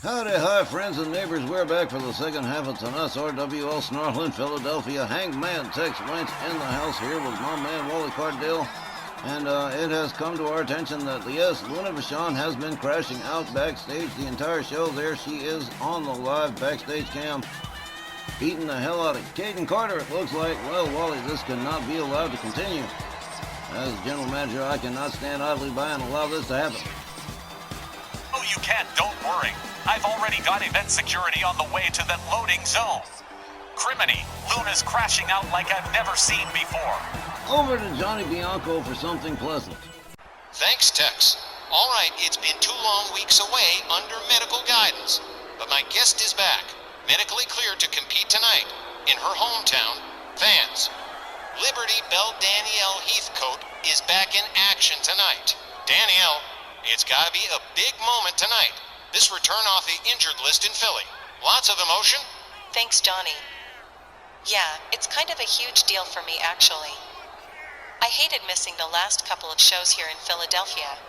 Howdy, hi, friends and neighbors. We're back for the second half of tonight's Rwl Sn Rl in Philadelphia. Hangman Tex Lynch in the house here with my man Wally Cardale. And it has come to our attention that, yes, Luna Vachon has been crashing out backstage the entire show. There she is on the live backstage cam, beating the hell out of Caden Carter, it looks like. Well, Wally, this cannot be allowed to continue. As general manager, I cannot stand idly by and allow this to happen. Oh, you can't, don't worry. I've already got event security on the way to that loading zone. Criminy, Luna's crashing out like I've never seen before. Over to Johnny Bianco for something pleasant. Thanks, Tex. All right, it's been 2 long weeks away under medical guidance, but my guest is back, medically cleared to compete tonight in her hometown, Fans. Liberty Belle Danielle Heathcote is back in action tonight. Danielle, it's gotta be a big moment tonight. This return off the injured list in Philly. Lots of emotion? Thanks, Johnny. Yeah, it's kind of a huge deal for me, actually. I hated missing the last couple of shows here in Philadelphia.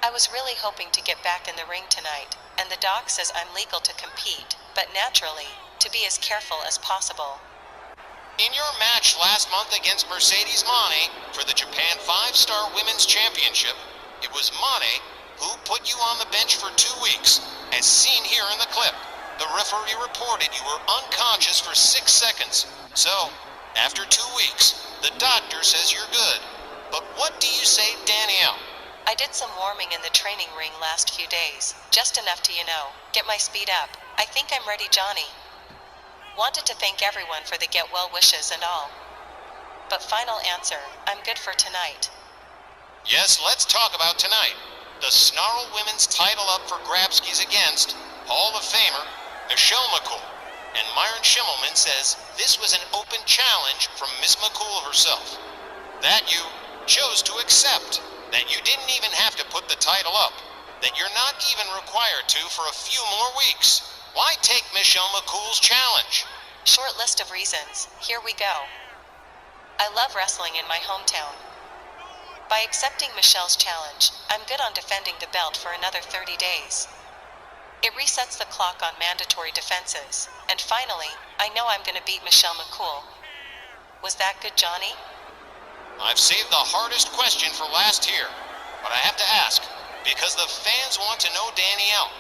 I was really hoping to get back in the ring tonight, and the doc says I'm legal to compete, but naturally, to be as careful as possible. In your match last month against Mercedes Moné for the Japan 5-Star Women's Championship, it was Moné who put you on the bench for 2 weeks, as seen here in the clip. The referee reported you were unconscious for 6 seconds. So, after 2 weeks, the doctor says you're good. But what do you say, Danielle? I did some warming in the training ring last few days, just enough to, get my speed up. I think I'm ready, Johnny. Wanted to thank everyone for the get well wishes and all. But final answer, I'm good for tonight. Yes, let's talk about tonight. The Snarl Women's title up for grabskis against Hall of Famer Michelle McCool. And Myron Schimmelman says this was an open challenge from Miss McCool herself. That you chose to accept. That you didn't even have to put the title up. That you're not even required to for a few more weeks. Why take Michelle McCool's challenge? Short list of reasons. Here we go. I love wrestling in my hometown. By accepting Michelle's challenge, I'm good on defending the belt for another 30 days. It resets the clock on mandatory defenses, and finally, I know I'm gonna beat Michelle McCool. Was that good, Johnny? I've saved the hardest question for last here, but I have to ask, because the fans want to know, Danielle,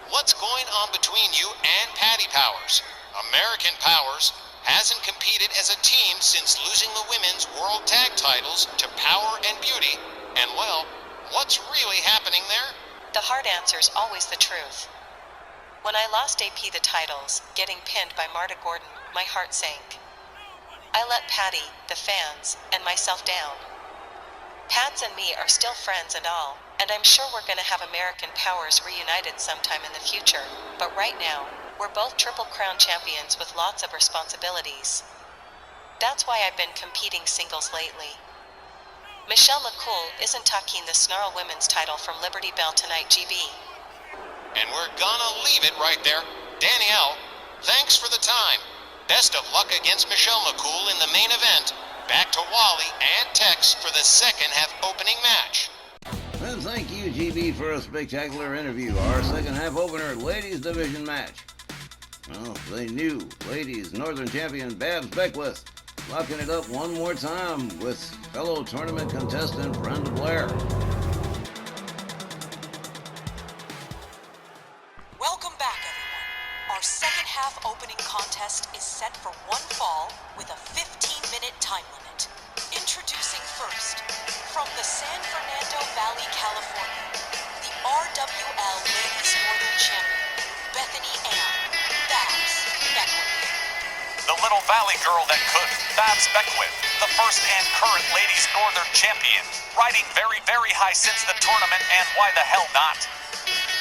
what's going on between you and Patty Powers? American Powers hasn't competed as a team since losing the women's world tag titles to Power and Beauty, and well, what's really happening there? The hard answer's always the truth. When I lost AP the titles, getting pinned by Marta Gordon, my heart sank. I let Patty, the fans, and myself down. Pats and me are still friends and all, and I'm sure we're gonna have American Powers reunited sometime in the future, but right now, we're both Triple Crown champions with lots of responsibilities. That's why I've been competing singles lately. Michelle McCool isn't tucking the Snarl Women's title from Liberty Belle tonight, GB. And we're gonna leave it right there. Danielle, thanks for the time. Best of luck against Michelle McCool in the main event. Back to Wally and Tex for the second half opening match. And thank you, GB, for a spectacular interview. Our second half opener, ladies division match. Well, the new ladies Northern Champion Babs Beckwith locking it up one more time with fellow tournament contestant Brenda Blair. Welcome back, everyone. Our second half opening contest is set for one fall with a 15-minute time limit. Introducing first, from the San Fernando Valley, California, the RWL Ladies Northern Champion, Bethany Ann Babs Beckwith. The little valley girl that could, Babs Beckwith, the first and current Ladies Northern Champion, riding very, very high since the tournament, and why the hell not?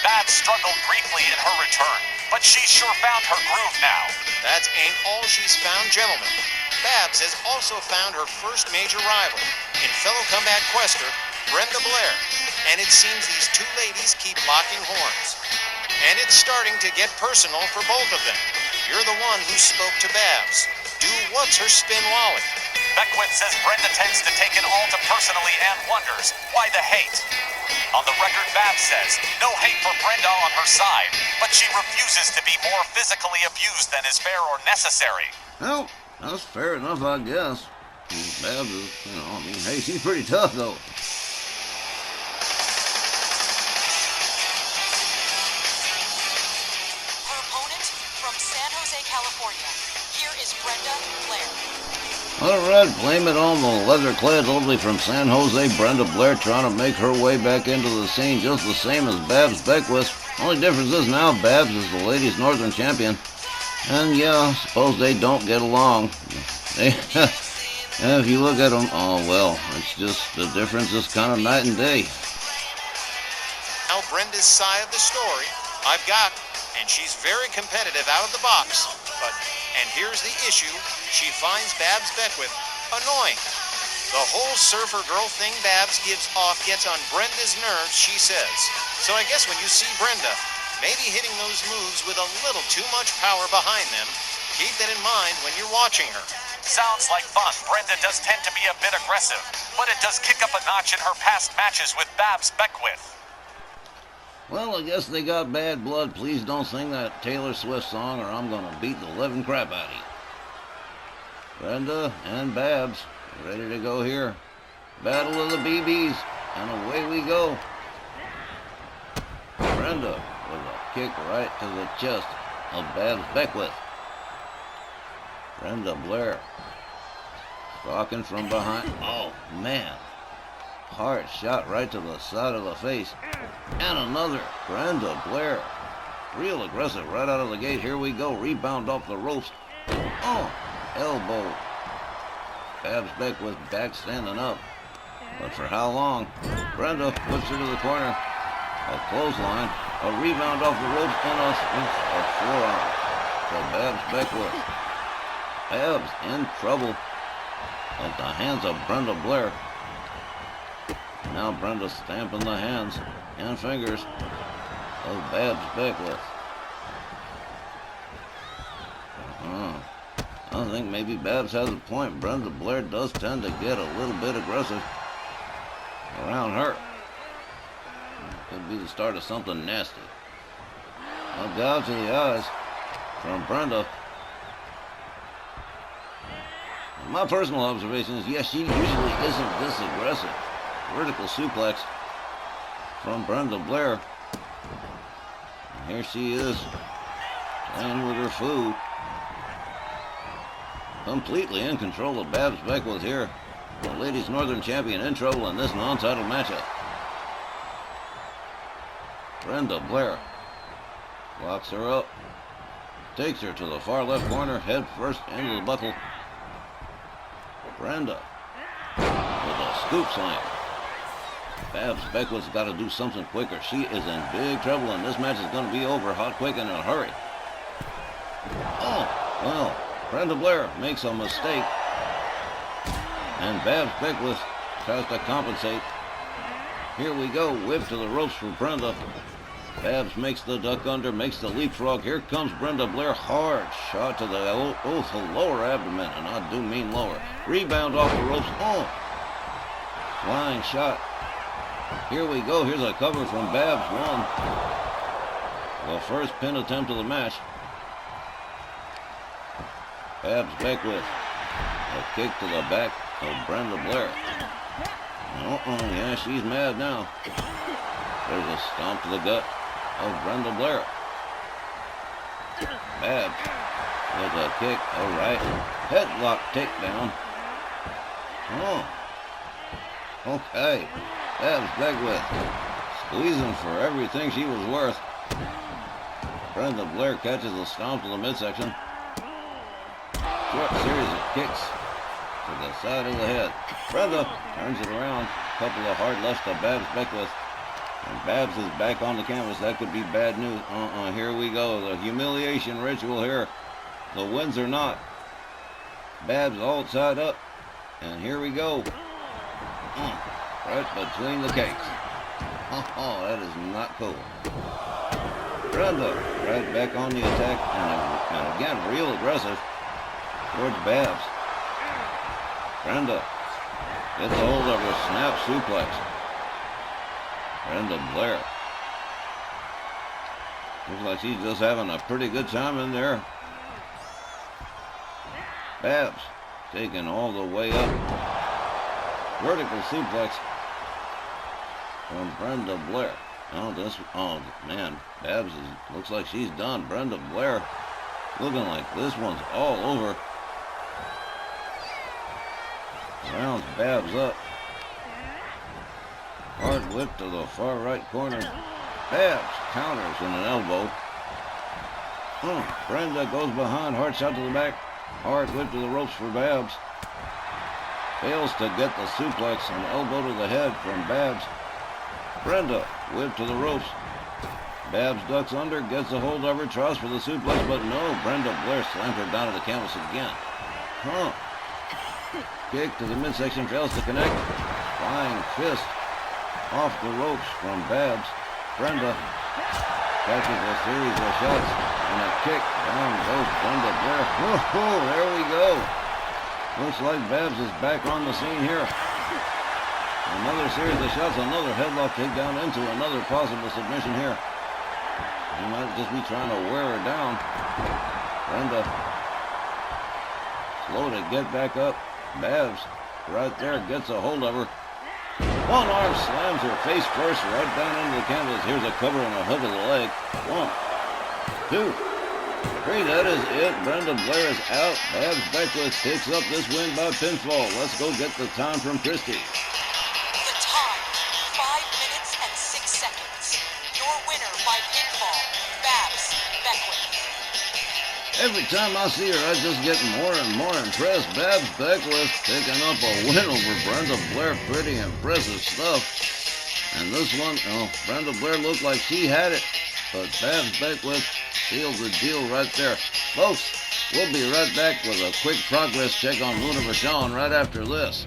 Babs struggled briefly in her return, but she's sure found her groove now. That ain't all she's found, gentlemen. Babs has also found her first major rival in fellow comeback quester, Brenda Blair. And it seems these two ladies keep locking horns. And it's starting to get personal for both of them. You're the one who spoke to Babs. Do what's her spin, Wally? Beckwith says Brenda tends to take it all too personally and wonders why the hate. On the record, Babs says, no hate for Brenda on her side, but she refuses to be more physically abused than is fair or necessary. Well, that's fair enough, I guess. Babs is, hey, she's pretty tough, though. Her opponent from San Jose, California. Here is Brenda Blair. Alright, blame it on the leather-clad lovely from San Jose, Brenda Blair, trying to make her way back into the scene just the same as Babs Beckwith. Only difference is now Babs is the ladies' Northern champion. And yeah, suppose they don't get along. If you look at them, oh well, it's just the difference is kind of night and day. Now Brenda's side of the story, I've got, and she's very competitive out of the box. And here's the issue, she finds Babs Beckwith annoying. The whole surfer girl thing Babs gives off gets on Brenda's nerves, she says. So I guess when you see Brenda, maybe hitting those moves with a little too much power behind them, keep that in mind when you're watching her. Sounds like fun. Brenda does tend to be a bit aggressive, but it does kick up a notch in her past matches with Babs Beckwith. Well, I guess they got bad blood. Please don't sing that Taylor Swift song or I'm gonna beat the living crap out of you. Brenda and Babs ready to go here. Battle of the BBs, and away we go. Brenda with a kick right to the chest of Babs Beckwith. Brenda Blair stalking from behind. Oh man, hard shot right to the side of the face. And another. Brenda Blair, real aggressive right out of the gate. Here we go, rebound off the ropes. Oh, elbow. Babs Beckwith back standing up, but for how long? Brenda puts her to the corner. A clothesline, a rebound off the ropes, and a forearm for Babs Beckwith. Babs in trouble at the hands of Brenda Blair. Now Brenda stamping the hands and fingers of Babs Beckwith. I think maybe Babs has a point. Brenda Blair does tend to get a little bit aggressive around her. Could be the start of something nasty. A gouge to the eyes from Brenda. My personal observation is, yes, she usually isn't this aggressive. Vertical suplex from Brenda Blair. And here she is, playing with her food. Completely in control of Babs Beckwith here. The ladies' Northern champion in trouble in this non-title matchup. Brenda Blair locks her up. Takes her to the far left corner, head first into the buckle. Brenda with a scoop slam. Babs Beckwith's got to do something quicker. She is in big trouble, and this match is going to be over hot, quick, and in a hurry. Oh, well, Brenda Blair makes a mistake, and Babs Beckwith tries to compensate. Here we go, whip to the ropes for Brenda. Babs makes the duck under, makes the leapfrog. Here comes Brenda Blair, hard shot to the lower abdomen, and I do mean lower. Rebound off the ropes. Oh, flying shot. Here we go. Here's a cover from Babs. The first pin attempt of the match. Babs Beckwith. A kick to the back of Brenda Blair. Yeah, she's mad now. There's a stomp to the gut of Brenda Blair. Babs with a kick. All right. Headlock takedown. Oh. Okay. Babs Beckwith squeezing for everything she was worth. Brenda Blair catches a stomp to the midsection. Short series of kicks to the side of the head. Brenda turns it around. Couple of hard lefts to Babs Beckwith. And Babs is back on the canvas. That could be bad news. Here we go. The humiliation ritual here. The wins or not. Babs all tied up. And here we go. Right between the cakes. Oh, that is not cool. Brenda right back on the attack. And again, real aggressive towards Babs. Brenda gets a hold of her snap suplex. Brenda Blair. Looks like she's just having a pretty good time in there. Babs taken all the way up. Vertical suplex from Brenda Blair. Oh man, Babs looks like she's done. Brenda Blair looking like this one's all over. Rounds Babs up. Hard whip to the far right corner. Babs counters in an elbow. Brenda goes behind. Hard shot to the back. Hard whip to the ropes for Babs. Fails to get the suplex. An elbow to the head from Babs. Brenda whip to the ropes. Babs ducks under, gets a hold of her, tries for the suplex, but no. Brenda Blair slams her down to the canvas again. Kick to the midsection, fails to connect. Flying fist off the ropes from Babs. Brenda catches a series of shots and a kick. Down goes Brenda Blair. Whoa, there we go. Looks like Babs is back on the scene here. Another series of shots, another headlock takedown into another possible submission here. He might just be trying to wear her down. Brenda slow to get back up. Babs right there gets a hold of her. One arm slams her face first right down into the canvas. Here's a cover and a hook of the leg. 1, 2, 3. That is it. Brenda Blair is out. Babs Beckwith picks up this win by pinfall. Let's go get the time from Christy. The time, 5 minutes and 6 seconds. Your winner by pinfall, Babs Beckwith. Every time I see her, I just get more and more impressed. Babs Beckwith picking up a win over Brenda Blair. Pretty impressive stuff. And this one, Brenda Blair looked like she had it, but Babs Beckwith sealed the deal right there. Folks, we'll be right back with a quick progress check on Luna Vachon right after this.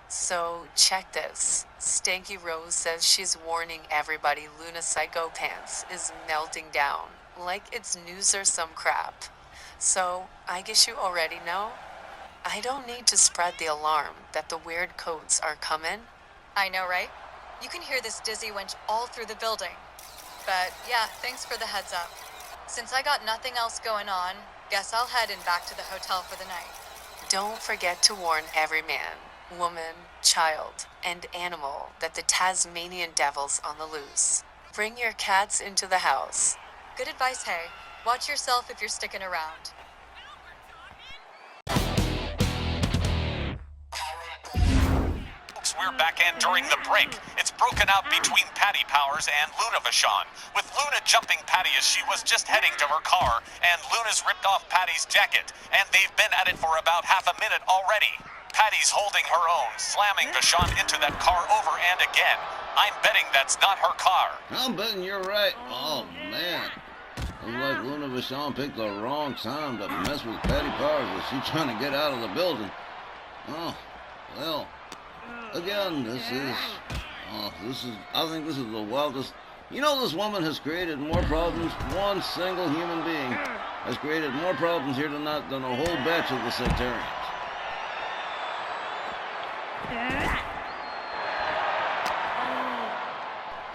So, check this. Stanky Rose says she's warning everybody Luna Psycho Pants is melting down. Like it's news or some crap. So, I guess you already know? I don't need to spread the alarm that the weird coats are coming. I know, right? You can hear this dizzy winch all through the building. But yeah, thanks for the heads up. Since I got nothing else going on, guess I'll head in back to the hotel for the night. Don't forget to warn every man, woman, child, and animal that the Tasmanian devil's on the loose. Bring your cats into the house. Good advice, Hay. Watch yourself if you're sticking around. We're back in during the break. It's broken out between Patty Powers and Luna Vachon, with Luna jumping Patty as she was just heading to her car, and Luna's ripped off Patty's jacket, and they've been at it for about half a minute already. Patty's holding her own, slamming Vachon into that car over and again. I'm betting that's not her car. I'm betting you're right. Oh, man. Looks like Luna Vachon picked the wrong time to mess with Patty Powers as she's trying to get out of the building. Oh, well. Again, I think this is the wildest. You know, this woman has created more problems. One single human being has created more problems here tonight than a whole batch of the sectarians.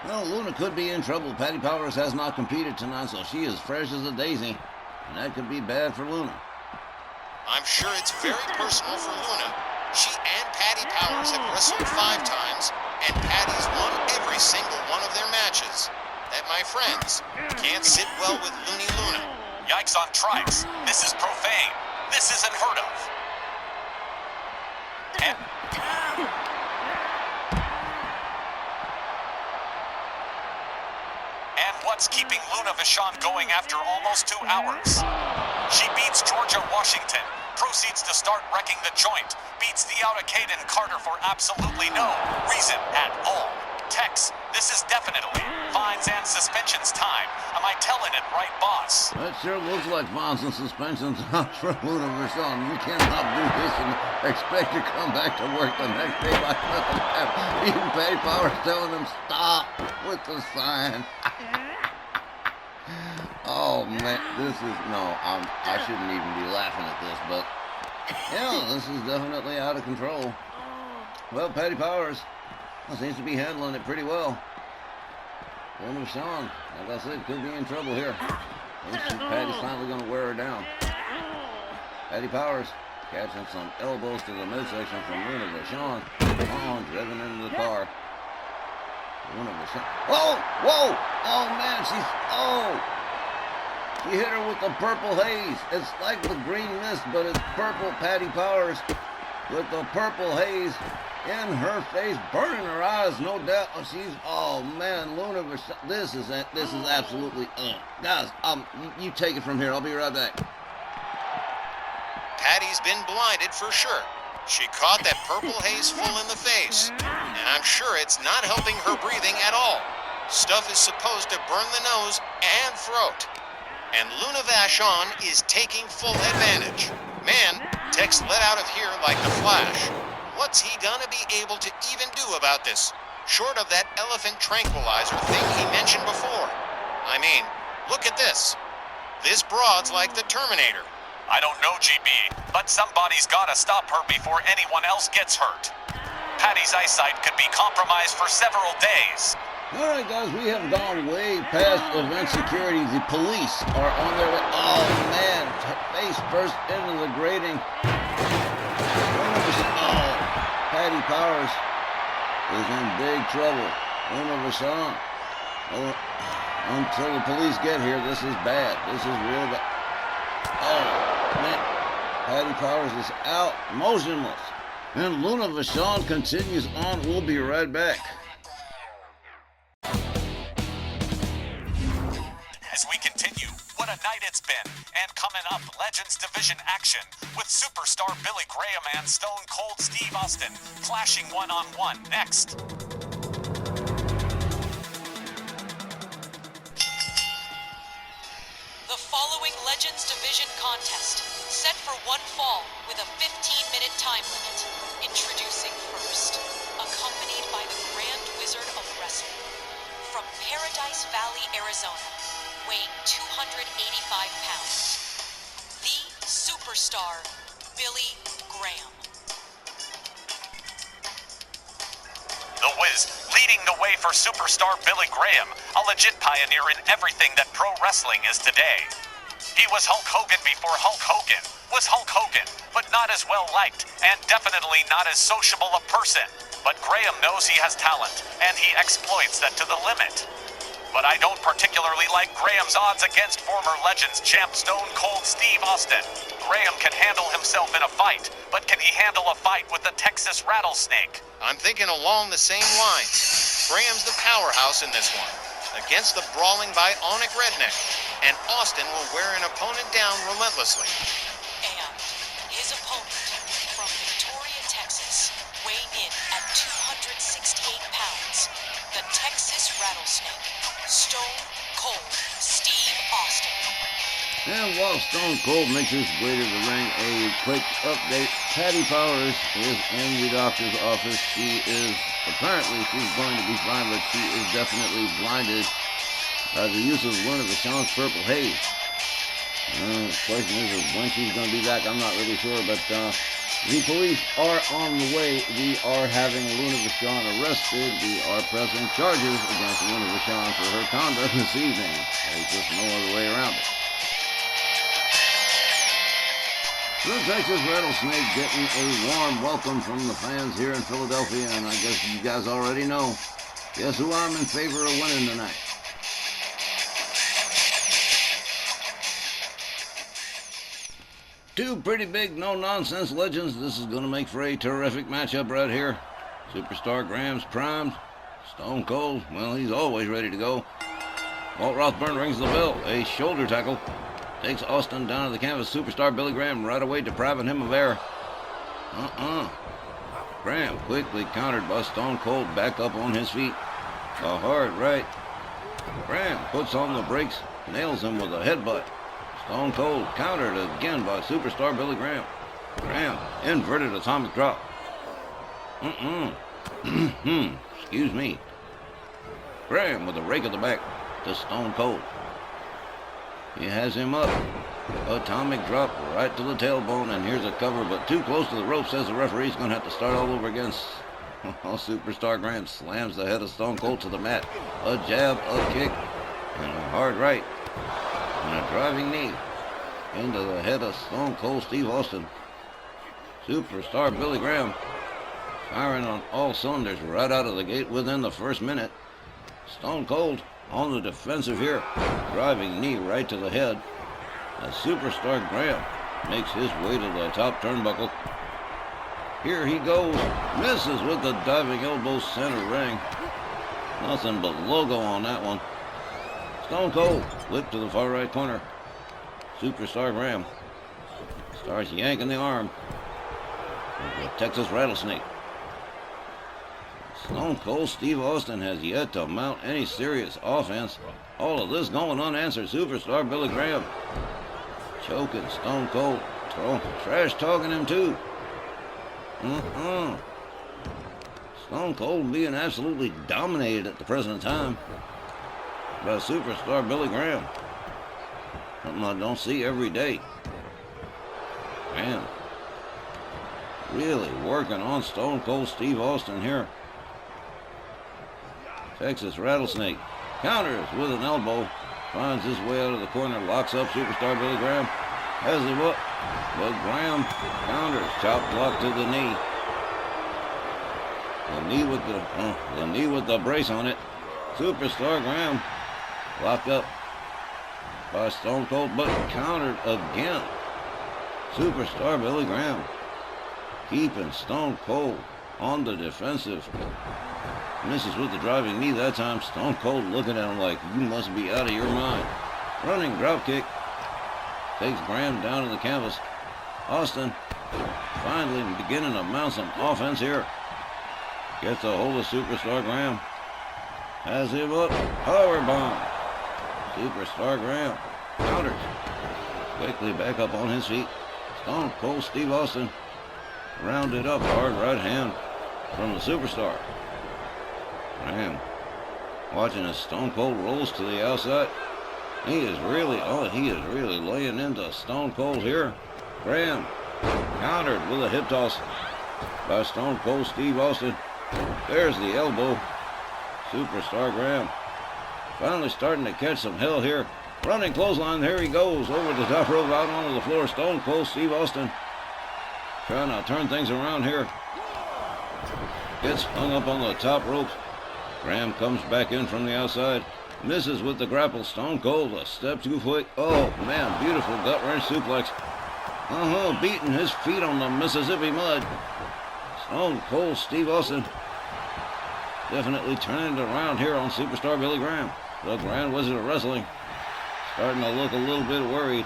Well, Luna could be in trouble. Patty Powers has not competed tonight, so she is fresh as a daisy. And that could be bad for Luna. I'm sure it's very personal for Luna. She and Patty Powers have wrestled 5 times, and Patty's won every single one of their matches. That, my friends, can't sit well with Looney Luna. Yikes on trikes. This is profane. This is unheard of. And what's keeping Luna Vachon going after almost 2 hours? She beats Georgia Washington, proceeds to start wrecking the joint, beats the out of Caden Carter for absolutely no reason at all. Tex, this is definitely fines and suspensions time. Am I telling it right, boss? That sure looks like fines and suspensions for Luna Vachon. You cannot do this and expect to come back to work the next day like nothing happened. Even Patty Powers telling him stop with the sign. Oh man, this is I shouldn't even be laughing at this, but yeah, this is definitely out of control. Well, Patty Powers Seems to be handling it pretty well. Luna Vachon, like I said, could be in trouble here. Patty's finally going to wear her down. Patty Powers catching some elbows to the midsection from Luna Vachon. Come on, driven into the car. Luna Vachon. Whoa! Whoa! Oh, man, she hit her with the purple haze. It's like the green mist, but it's purple. Patty Powers with the purple haze in her face, burning her eyes, no doubt. Oh man, Luna Vachon, this is absolutely, guys, you take it from here. I'll be right back. Patty's been blinded for sure. She caught that purple haze full in the face, and I'm sure it's not helping her breathing at all. Stuff is supposed to burn the nose and throat. And Luna Vachon is taking full advantage. Man, Tex let out of here like the Flash. What's he gonna be able to even do about this, short of that elephant tranquilizer thing he mentioned before? I mean, look at this. This broad's like the Terminator. I don't know, GB, but somebody's gotta stop her before anyone else gets hurt. Patty's eyesight could be compromised for several days. All right, guys, we have gone way past event security. The police are on their way. Oh, man, face first into the grating. Oh, Patty Powers is in big trouble. Luna Vachon. Oh, until the police get here, this is bad. This is real bad. Oh, man. Patty Powers is out, motionless. And Luna Vachon continues on. We'll be right back. As we continue, what a night it's been. And coming up, Legends Division action with superstar Billy Graham and Stone Cold Steve Austin clashing one-on-one next. The following Legends Division contest, set for one fall with a 15-minute time limit. Introducing first, accompanied by the Grand Wizard of Wrestling, from Paradise Valley, Arizona, weighing 285 pounds, the superstar, Billy Graham. The Wiz leading the way for superstar Billy Graham, a legit pioneer in everything that pro wrestling is today. He was Hulk Hogan before Hulk Hogan was Hulk Hogan, but not as well liked and definitely not as sociable a person. But Graham knows he has talent, and he exploits that to the limit. But I don't particularly like Graham's odds against former Legends champ Stone Cold Steve Austin. Graham can handle himself in a fight, but can he handle a fight with the Texas Rattlesnake? I'm thinking along the same lines. Graham's the powerhouse in this one, against the brawling bionic redneck, and Austin will wear an opponent down relentlessly. And his opponent, from Victoria, Texas, weighing in at 268 pounds, the Texas Rattlesnake, Stone Cold Steve Austin. And while Stone Cold makes his way to the ring, a quick update. Patty Powers is in the doctor's office. She's going to be fine, but she is definitely blinded by the use of Luna Vachon's purple haze. The question is when she's going to be back. I'm not really sure, but the police are on the way. We are having Luna Vachon arrested. We are pressing charges against Luna Vachon for her conduct this evening. There's just no other way around it. The Texas Rattlesnake getting a warm welcome from the fans here in Philadelphia, and I guess you guys already know. Guess who I'm in favor of winning tonight? Two pretty big no-nonsense legends. This is going to make for a terrific matchup right here. Superstar Graham's primed. Stone Cold, well, he's always ready to go. Walt Rothburn rings the bell. A shoulder tackle. Takes Austin down to the canvas. Superstar Billy Graham right away depriving him of air. Graham quickly countered by Stone Cold back up on his feet. A hard right. Graham puts on the brakes. Nails him with a headbutt. Stone Cold countered again by Superstar Billy Graham. Graham inverted atomic drop. Excuse me. Graham with a rake of the back to Stone Cold. He has him up. Atomic drop right to the tailbone, and here's a cover, but too close to the rope, says the referee. He's going to have to start all over again. Superstar Graham slams the head of Stone Cold to the mat. A jab, a kick, and a hard right. And a driving knee into the head of Stone Cold Steve Austin. Superstar Billy Graham firing on all cylinders right out of the gate within the first minute. Stone Cold on the defensive here. Driving knee right to the head. As Superstar Graham makes his way to the top turnbuckle. Here he goes. Misses with the diving elbow center ring. Nothing but logo on that one. Stone Cold whip to the far right corner. Superstar Graham starts yanking the arm with the Texas Rattlesnake. Stone Cold Steve Austin has yet to mount any serious offense. All of this going unanswered. Superstar Billy Graham choking Stone Cold, trash talking him too. Stone Cold being absolutely dominated at the present time by Superstar Billy Graham. Something I don't see every day. Man, really working on Stone Cold Steve Austin here. Texas Rattlesnake counters with an elbow. Finds his way out of the corner. Locks up Superstar Billy Graham. Has him up. But Graham counters. Chop block to the knee. The knee with the brace on it. Superstar Graham locked up by Stone Cold, but countered again. Superstar Billy Graham keeping Stone Cold on the defensive. Misses with the driving knee that time. Stone Cold looking at him like, you must be out of your mind. Running drop kick. Takes Graham down to the canvas. Austin finally beginning to mount some offense here. Gets a hold of Superstar Graham. Has him up. Powerbomb. Superstar Graham counters. Quickly back up on his feet. Stone Cold Steve Austin rounded up hard right hand from the Superstar. Graham watching as Stone Cold rolls to the outside. He is really laying into Stone Cold here. Graham countered with a hip toss by Stone Cold Steve Austin. There's the elbow. Superstar Graham finally starting to catch some hell here. Running clothesline, here he goes over the top rope out onto the floor. Stone Cold Steve Austin trying to turn things around here. Gets hung up on the top ropes. Graham comes back in from the outside. Misses with the grapple. Stone Cold a step too quick. Oh man, beautiful gut wrench suplex. Beating his feet on the Mississippi mud. Stone Cold Steve Austin definitely turning it around here on Superstar Billy Graham. The Grand Wizard of Wrestling starting to look a little bit worried.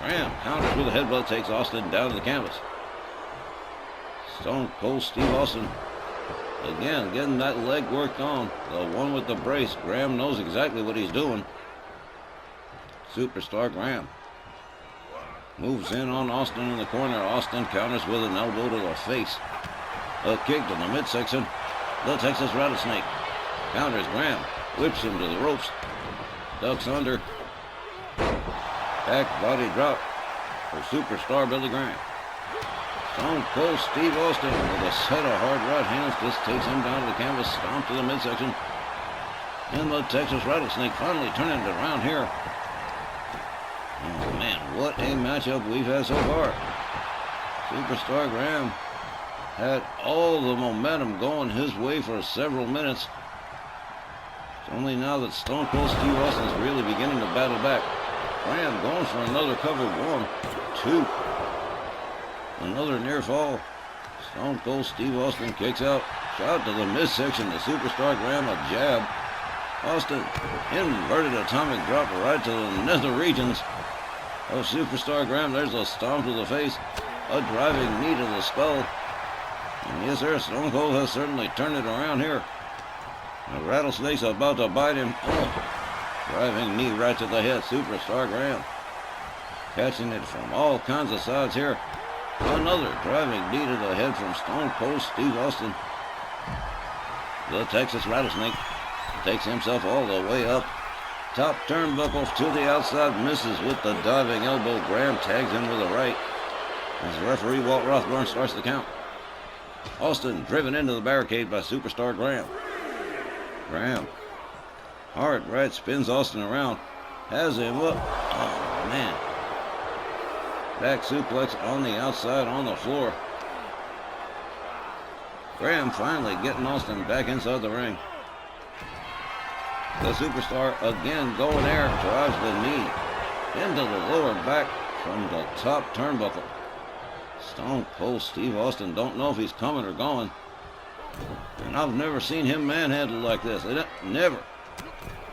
Graham counters with a headbutt, takes Austin down to the canvas. Stone Cold Steve Austin again getting that leg worked on. The one with the brace. Graham knows exactly what he's doing. Superstar Graham moves in on Austin in the corner. Austin counters with an elbow to the face. A kick to the midsection. The Texas Rattlesnake counters Graham. Whips him to the ropes. Ducks under. Back body drop for Superstar Billy Graham. Stone Cold Steve Austin with a set of hard right hands just takes him down to the canvas. Stomp to the midsection. And the Texas Rattlesnake finally turning it around here. Oh man, what a matchup we've had so far. Superstar Graham had all the momentum going his way for several minutes. It's only now that Stone Cold Steve Austin is really beginning to battle back. Graham going for another cover. 1, 2. Another near fall. Stone Cold Steve Austin kicks out. Shot to the midsection to Superstar Graham. A jab. Austin inverted atomic drop right to the nether regions of Superstar Graham. There's a stomp to the face. A driving knee to the skull. And yes, sir, Stone Cold has certainly turned it around here. The Rattlesnake's about to bite him. Oh, driving knee right to the head. Superstar Graham catching it from all kinds of sides here. Another driving knee to the head from Stone Cold Steve Austin. The Texas Rattlesnake takes himself all the way up. Top turnbuckle to the outside. Misses with the diving elbow. Graham tags in with a right. As referee Walt Rothburn starts the count. Austin driven into the barricade by Superstar Graham. Graham. Hard right, spins Austin around. Has him up. Oh, man. Back suplex on the outside on the floor. Graham finally getting Austin back inside the ring. The Superstar again going there, drives the knee into the lower back from the top turnbuckle. Stone Cold Steve Austin don't know if he's coming or going. And I've never seen him manhandled like this. Never.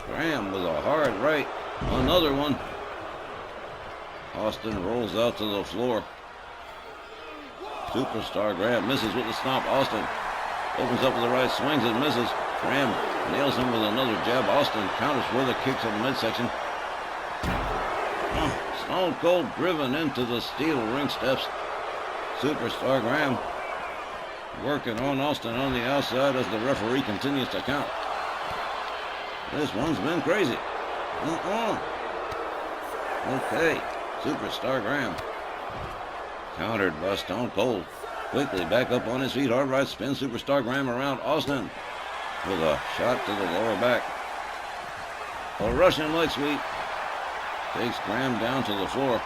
Graham with a hard right. Another one. Austin rolls out to the floor. Superstar Graham misses with the stomp. Austin opens up with the right, swings and misses. Graham nails him with another jab. Austin counters with a kick to the midsection. Stone Cold driven into the steel ring steps. Superstar Graham working on Austin on the outside as the referee continues to count. This one's been crazy. Okay, Superstar Graham countered by Stone Cold. Quickly back up on his feet. Hard right spin. Superstar Graham around Austin with a shot to the lower back. A Russian leg sweep takes Graham down to the floor.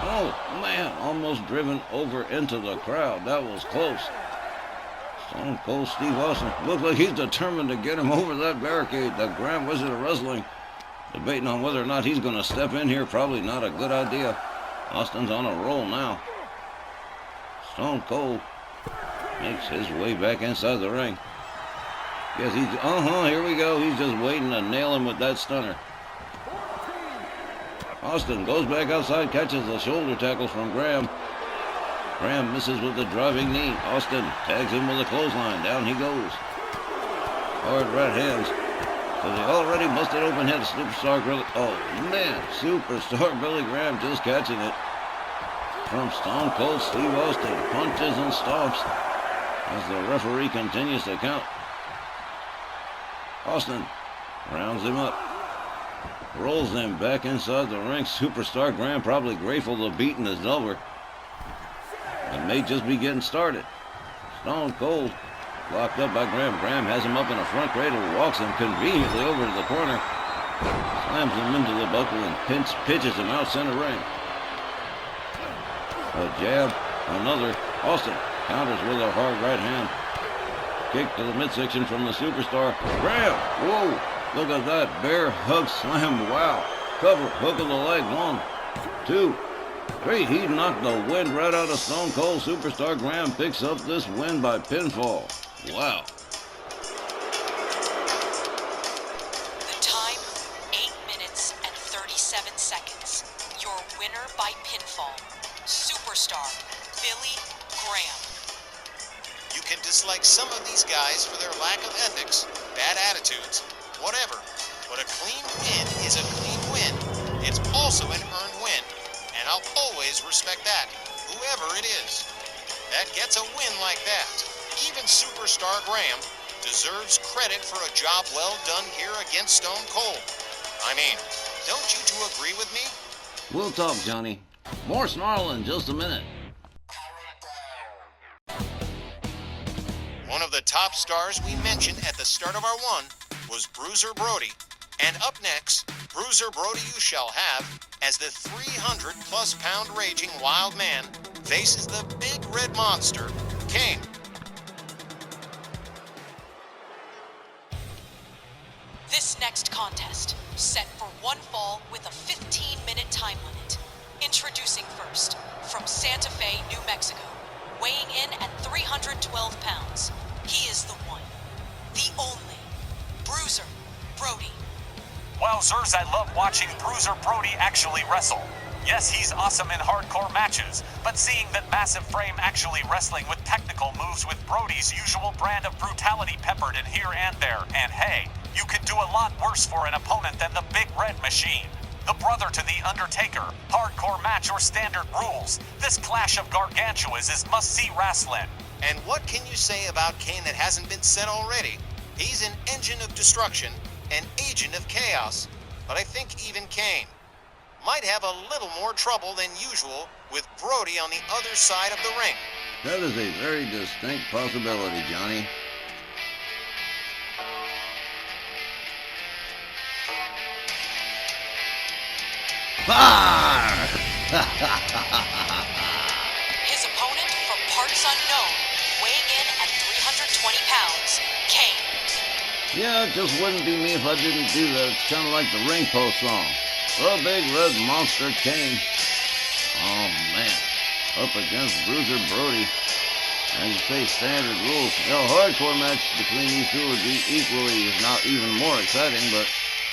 Oh, man, almost driven over into the crowd. That was close. Stone Cold Steve Austin looks like he's determined to get him over that barricade. The Grand Wizard of Wrestling debating on whether or not he's going to step in here. Probably not a good idea. Austin's on a roll now. Stone Cold makes his way back inside the ring. Yes, he's, here we go. He's just waiting to nail him with that stunner. Austin goes back outside, catches the shoulder tackle from Graham. Graham misses with the driving knee. Austin tags him with a clothesline. Down he goes. Hard right hands. So the already busted open head of Superstar Billy. Oh, man. Superstar Billy Graham just catching it from Stone Cold Steve Austin. Punches and stomps as the referee continues to count. Austin rounds him up. Rolls him back inside the ring. Superstar Graham probably grateful the beating is over. It may just be getting started. Stone Cold locked up by Graham. Graham has him up in a front cradle, walks him conveniently over to the corner, slams him into the buckle and pitches him out center ring. A jab, another. Austin counters with a hard right hand. Kick to the midsection from the Superstar. Graham, whoa, look at that bear hug slam. Wow. Cover, hook of the leg. 1, 2, 3. He knocked the wind right out of Stone Cold. Superstar Graham picks up this win by pinfall. Wow. The time, 8 minutes and 37 seconds. Your winner by pinfall, Superstar Billy Graham. You can dislike some of these guys for their lack of ethics, bad attitudes, whatever, but a clean win is a clean win. It's also an earned win, and I'll always respect that, whoever it is. That gets a win like that. Even Superstar Graham deserves credit for a job well done here against Stone Cold. I mean, don't you two agree with me? We'll talk, Johnny. More snarl in just a minute. One of the top stars we mentioned at the start of our one was Bruiser Brody. And up next, Bruiser Brody you shall have, as the 300-plus pound raging wild man faces the big red monster, Kane. This next contest, set for one fall with a 15-minute time limit. Introducing first, from Santa Fe, New Mexico, weighing in at 312 pounds, he is the one, the only, Bruiser Brody. Wowzers, I love watching Bruiser Brody actually wrestle. Yes, he's awesome in hardcore matches, but seeing that massive frame actually wrestling with technical moves with Brody's usual brand of brutality peppered in here and there, and hey, you could do a lot worse for an opponent than the Big Red Machine. The brother to The Undertaker, hardcore match or standard rules. This clash of gargantuas is must-see wrestling. And what can you say about Kane that hasn't been said already? He's an engine of destruction, an agent of chaos, but I think even Kane, might have a little more trouble than usual with Brody on the other side of the ring. That is a very distinct possibility, Johnny. Fire! His opponent from parts unknown, weighing in at 320 pounds, Kane. Yeah, it just wouldn't be me if I didn't do that. It's kind of like the ring post song. The Big Red Monster Kane. Oh, man. Up against Bruiser Brody. As you say, standard rules. A hardcore match between these two would be equally, if not even more exciting, but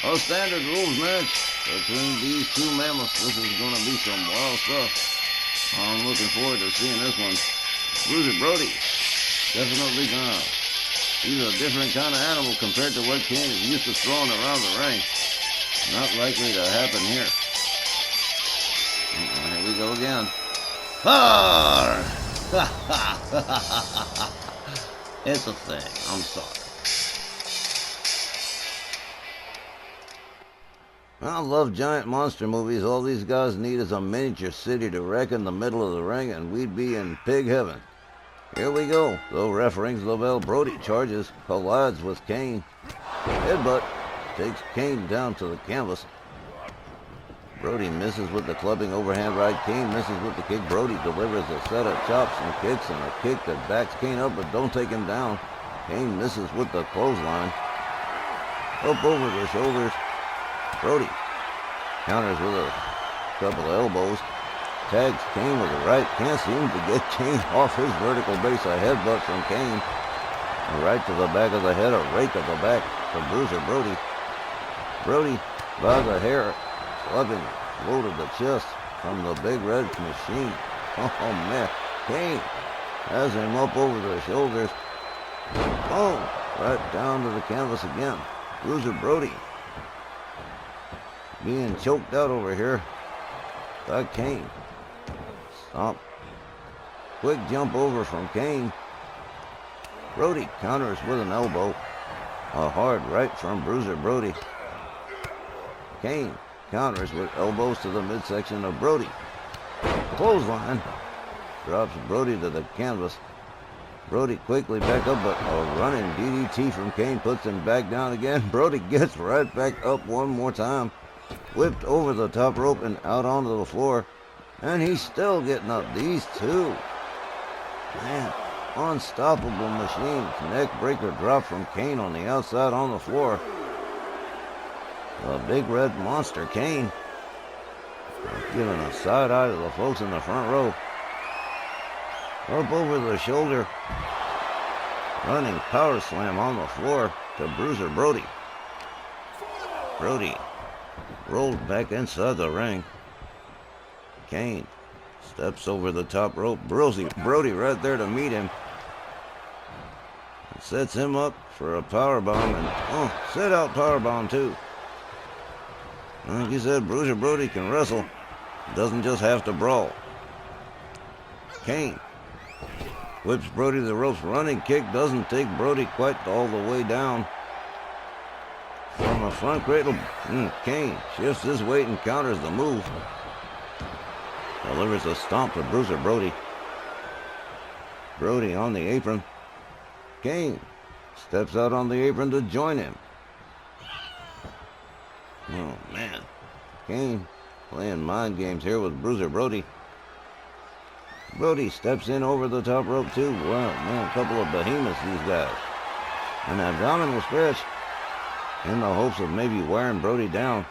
a standard rules match between these two mammoths. This is going to be some wild stuff. I'm looking forward to seeing this one. Bruiser Brody. Definitely gonna. He's a different kind of animal compared to what Kane is used to throwing around the ring. Not likely to happen here. Here we go again. Har! It's a thing. I'm sorry. I love giant monster movies. All these guys need is a miniature city to wreck in the middle of the ring, and we'd be in pig heaven. Here we go. The ref rings the bell. Brody charges, collides with Kane. Headbutt takes Kane down to the canvas. Brody misses with the clubbing overhand right. Kane misses with the kick. Brody delivers a set of chops and kicks and a kick that backs Kane up but don't take him down. Kane misses with the clothesline. Up over the shoulders. Brody counters with a couple of elbows. Tags Kane with the right. Can't seem to get Kane off his vertical base. A headbutt from Kane. Right to the back of the head. A rake of the back from Bruiser Brody. Brody by the hair. Clubbing low to the chest from the Big Red Machine. Oh, man. Kane has him up over the shoulders. Oh, right down to the canvas again. Bruiser Brody being choked out over here by Kane. Stomp. Quick jump over from Kane. Brody counters with an elbow. A hard right from Bruiser Brody. Kane counters with elbows to the midsection of Brody. Clothesline. Drops Brody to the canvas. Brody quickly back up, but a running DDT from Kane puts him back down again. Brody gets right back up one more time. Whipped over the top rope and out onto the floor. And he's still getting up. These two. Man, unstoppable machines. Neck breaker drop from Kane on the outside on the floor. The Big Red Monster Kane giving a side eye to the folks in the front row. Up over the shoulder. Running power slam on the floor to Bruiser Brody. Brody rolled back inside the ring. Kane steps over the top rope. Brody right there to meet him. Sets him up for a powerbomb and set out powerbomb too. Like you said, Bruiser Brody can wrestle. Doesn't just have to brawl. Kane whips Brody to the ropes. Running kick doesn't take Brody quite all the way down. From a front cradle, Kane shifts his weight and counters the move. Delivers a stomp to Bruiser Brody. Brody on the apron. Kane steps out on the apron to join him. Oh, man. Kane playing mind games here with Bruiser Brody. Brody steps in over the top rope, too. Wow, man, a couple of behemoths, these guys. An abdominal stretch in the hopes of maybe wearing Brody down.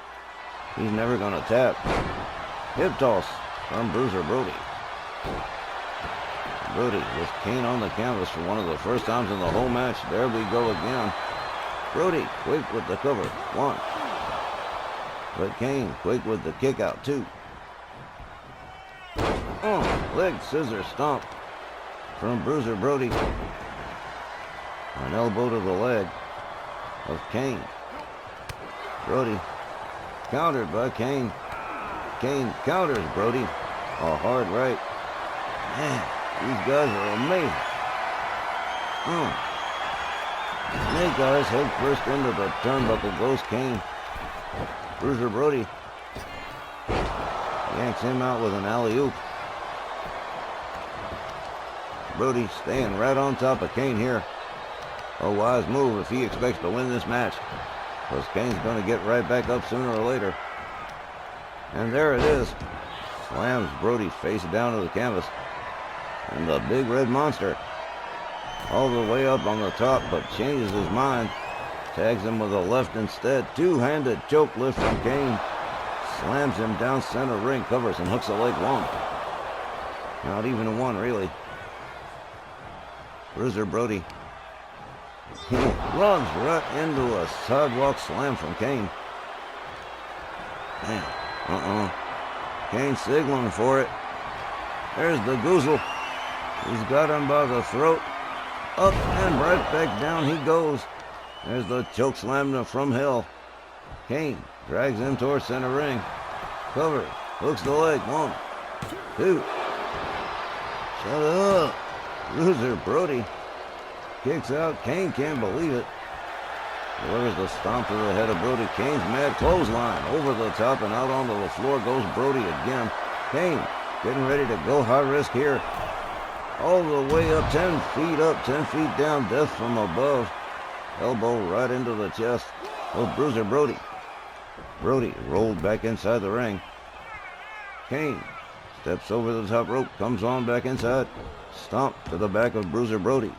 He's never going to tap. Hip toss from Bruiser Brody. Brody with Kane on the canvas for one of the first times in the whole match. There we go again. Brody quick with the cover. One. But Kane quick with the kick out, two. Leg scissor stomp from Bruiser Brody. An elbow to the leg of Kane. Brody countered by Kane. Kane counters Brody. A hard right. Man, these guys are amazing. Snake eyes head first into the turnbuckle goes Kane. Bruiser Brody Yanks him out with an alley-oop. Brody staying right on top of Kane here. A wise move if he expects to win this match, because Kane's going to get right back up sooner or later. And there it is. Slams Brody face down to the canvas. And the big red monster all the way up on the top, but changes his mind. Tags him with a left instead. Two-handed choke lift from Kane. Slams him down center ring, covers and hooks a leg one. Not even one, really. Bruiser Brody. He runs right into a sidewalk slam from Kane. Man, Kane signaling for it. There's the goozle. He's got him by the throat. Up and right back down he goes. There's the choke slam from hell. Kane drags him towards center ring. Covers. Hooks the leg. 1, 2. Shut up. Bruiser Brody kicks out. Kane can't believe it. Delivers the stomp to the head of Brody. Kane's mad clothesline. Over the top and out onto the floor goes Brody again. Kane getting ready to go high risk here. All the way up, 10 feet up, 10 feet down, death from above. Elbow right into the chest of Bruiser Brody. Brody rolled back inside the ring. Kane steps over the top rope, comes on back inside. Stomp to the back of Bruiser Brody.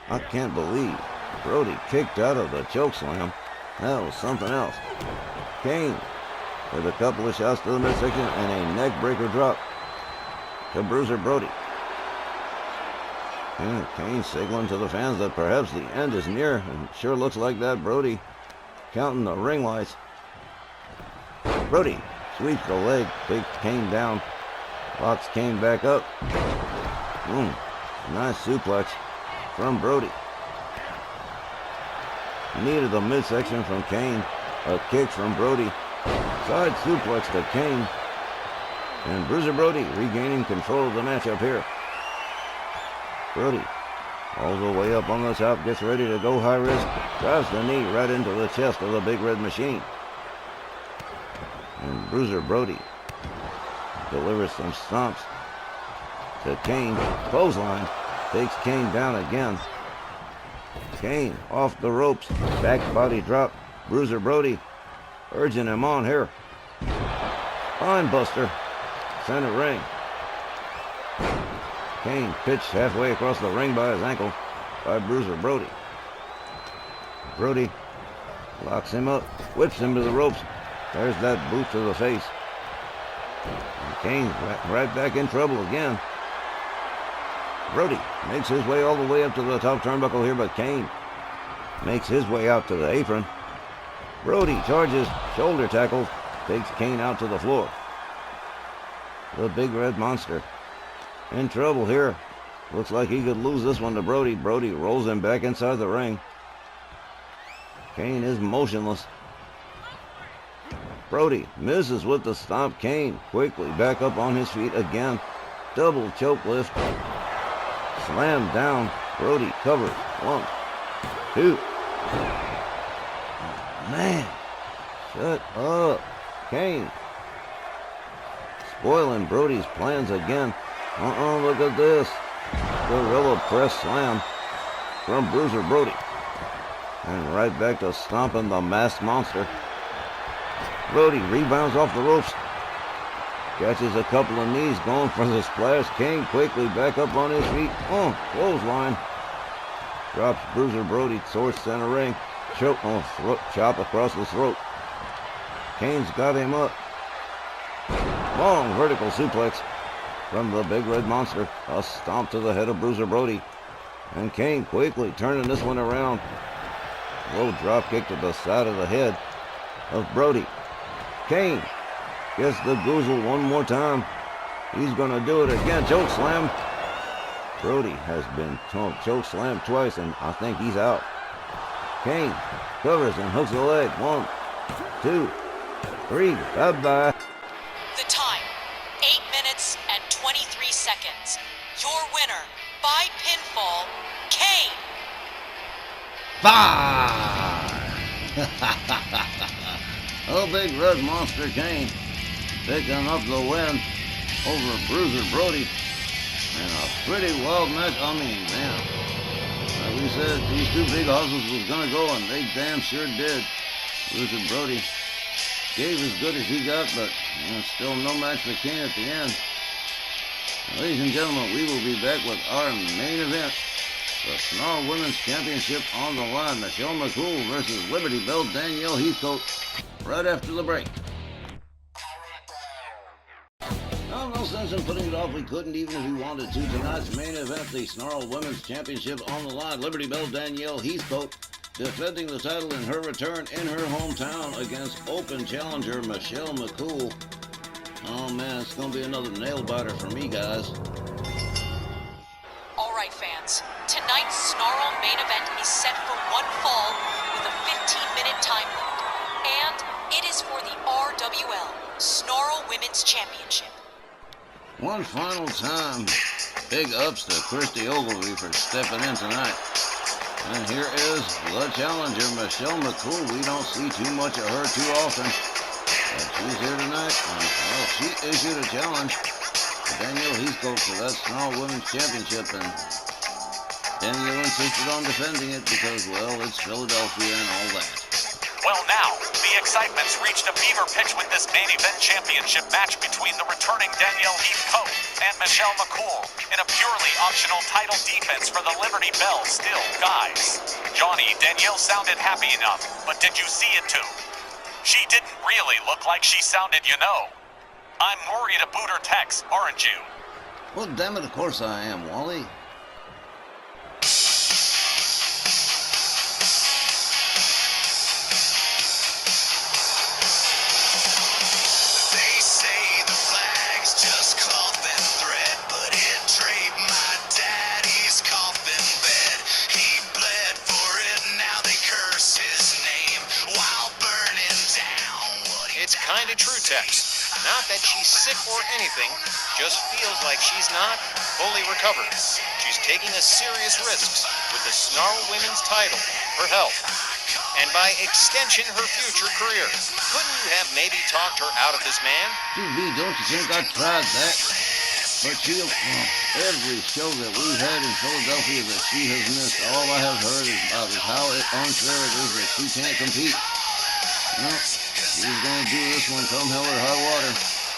I can't believe Brody kicked out of the choke slam. That was something else. Kane with a couple of shots to the midsection and a neck breaker drop to Bruiser Brody. And Kane signaling to the fans that perhaps the end is near, and it sure looks like that. Brody counting the ring lights. Brody sweeps the leg, takes Kane down, locks Kane back up. Boom. Nice suplex from Brody. Knee to the midsection from Kane. A kick from Brody. Side suplex to Kane. And Bruiser Brody regaining control of the matchup here. Brody, all the way up on the top, gets ready to go high risk. Drives the knee right into the chest of the Big Red Machine. And Bruiser Brody delivers some stomps to Kane. Clothesline takes Kane down again. Kane off the ropes. Back body drop. Bruiser Brody urging him on here. Spine buster. Center ring. Kane pitched halfway across the ring by his ankle by Bruiser Brody. Brody locks him up, whips him to the ropes. There's that boot to the face. And Kane's right back in trouble again. Brody makes his way all the way up to the top turnbuckle here, but Kane makes his way out to the apron. Brody charges, shoulder tackle, takes Kane out to the floor. The Big Red Monster in trouble here. Looks like he could lose this one to Brody. Brody rolls him back inside the ring. Kane is motionless. Brody misses with the stomp. Kane quickly back up on his feet again. Double choke lift. Slam down. Brody covers. 1, 2. Man, shut up. Kane spoiling Brody's plans again. Look at this. Gorilla press slam from Bruiser Brody. And right back to stomping the masked monster. Brody rebounds off the ropes. Catches a couple of knees, going for the splash. Kane quickly back up on his feet. Clothesline. Drops Bruiser Brody towards center ring. Choke, throat chop across the throat. Kane's got him up. Long vertical suplex from the Big Red Monster. A stomp to the head of Bruiser Brody. And Kane quickly turning this one around. Low drop kick to the side of the head of Brody. Kane gets the goozle one more time. He's going to do it again. Choke slam. Brody has been choke slammed twice, and I think he's out. Kane covers and hooks the leg. 1, 2, 3. Bye-bye. The time, 8 minutes and 23 seconds. Your winner, by pinfall, Kane. Bye! Oh, Big Red Monster Kane picking up the win over Bruiser Brody. And a pretty wild match. I mean, man, like we said, these two big hustles was going to go, and they damn sure did. Bruiser Brody gave as good as he got, but still no match for King at the end. Ladies and gentlemen, we will be back with our main event. The Snarl Women's Championship on the line. Michelle McCool versus Liberty Bell Danielle Heathcote right after the break. No sense in putting it off. We couldn't even if we wanted to. Tonight's main event, the Snarl Women's Championship on the line. Liberty Bell Danielle Heathcote defending the title in her return in her hometown against open challenger Michelle McCool. Oh man, it's going to be another nail biter for me, guys. All right, fans. Tonight's Snarl main event is set for one fall with a 15-minute time limit. And it is for the RWL Snarl Women's Championship. One final time, big ups to Christy Ogilvie for stepping in tonight. And here is the challenger, Michelle McCool. We don't see too much of her too often. But she's here tonight, and well, she issued a challenge to Danielle Heathcote for that Snarl Women's Championship, and Danielle insisted on defending it because, well, it's Philadelphia and all that. Well, now, the excitement's reached a fever pitch with this main event championship match between the returning Danielle Heathcote and Michelle McCool in a purely optional title defense for the Liberty Bell Still guys. Johnny, Danielle sounded happy enough, but did you see it too? She didn't really look like she sounded, you know. I'm worried to boot her techs, aren't you? Well, damn it, of course I am, Wally. Kinda true, Tex. Not that she's sick or anything, just feels like she's not fully recovered. She's taking a serious risks with the Snarl Women's title, her health, and by extension, her future career. Couldn't you have maybe talked her out of this man? GB, don't you think I tried that? But she, every show that we've had in Philadelphia that she has missed, all I have heard is about how unfair it is that she can't compete. No. She was going to do this one come hell or high water.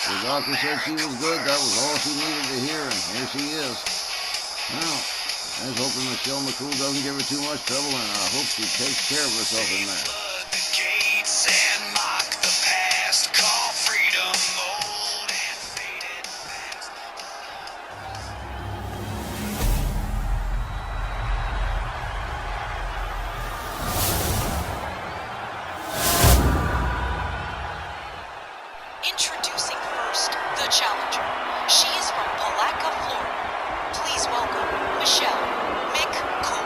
The doctor said she was good. That was all she needed to hear, and here she is. Now, I was hoping Michelle McCool doesn't give her too much trouble, and I hope she takes care of herself in that. Introducing first, the challenger. She is from Palatka, Florida. Please welcome Michelle McCool.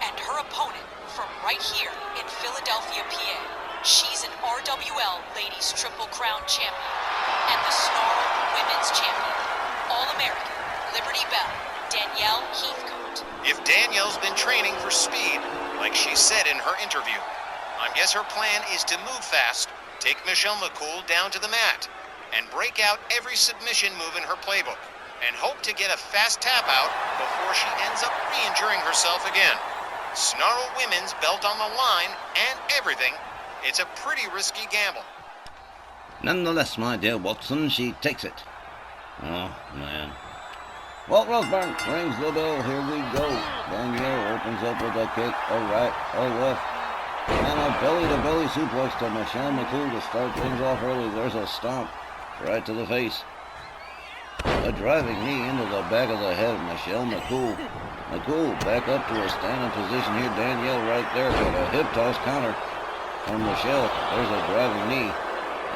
And her opponent from right here in Philadelphia, PA. She's an RWL Ladies Triple Crown champion and the Snarl Women's champion. All-American, Liberty Bell, Danielle Heathcote. If Danielle's been training for speed, like she said in her interview, I guess her plan is to move fast, take Michelle McCool down to the mat, and break out every submission move in her playbook, and hope to get a fast tap out before she ends up re-injuring herself again. Snarl Women's belt on the line and everything. It's a pretty risky gamble. Nonetheless, my dear Watson, she takes it. Oh, man. Walt Rosburn rings the bell. Here we go. Danielle opens up with a kick, a right, a left, and a belly-to-belly suplex to Michelle McCool to start things off early. There's a stomp right to the face. A driving knee into the back of the head of Michelle McCool. McCool back up to a standing position here. Danielle right there with a hip toss counter from Michelle. There's a driving knee